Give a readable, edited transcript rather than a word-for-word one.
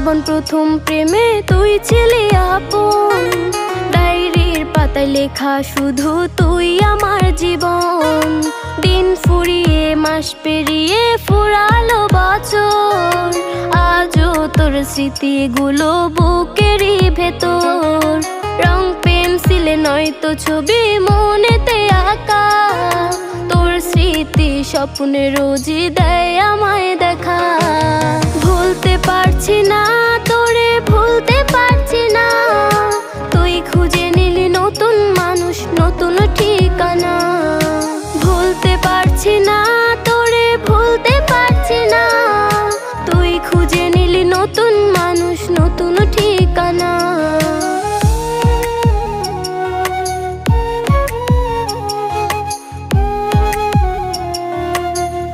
জীবন প্রথম প্রেমে তুই ছিলি আপন, ডায়েরির পাতায় লেখা শুধু তুই আমার জীবন। দিন ফুরিয়ে মাস পেরিয়ে ফুরালো বছর, আজও তোর স্মৃতিগুলো বুকেরই ভেতর। রং পেন্সিলে নয়তো ছবি মনেতে আঁকা, তোর স্মৃতি স্বপ্নে রোজই দেয় আমায় দেখা। ভুলতে পারছি না তোরে, ভুলতে পারছি না, তুই খুঁজে নিলি নতুন মানুষ, নতুন ঠিকানা। ভুলতে পারছি না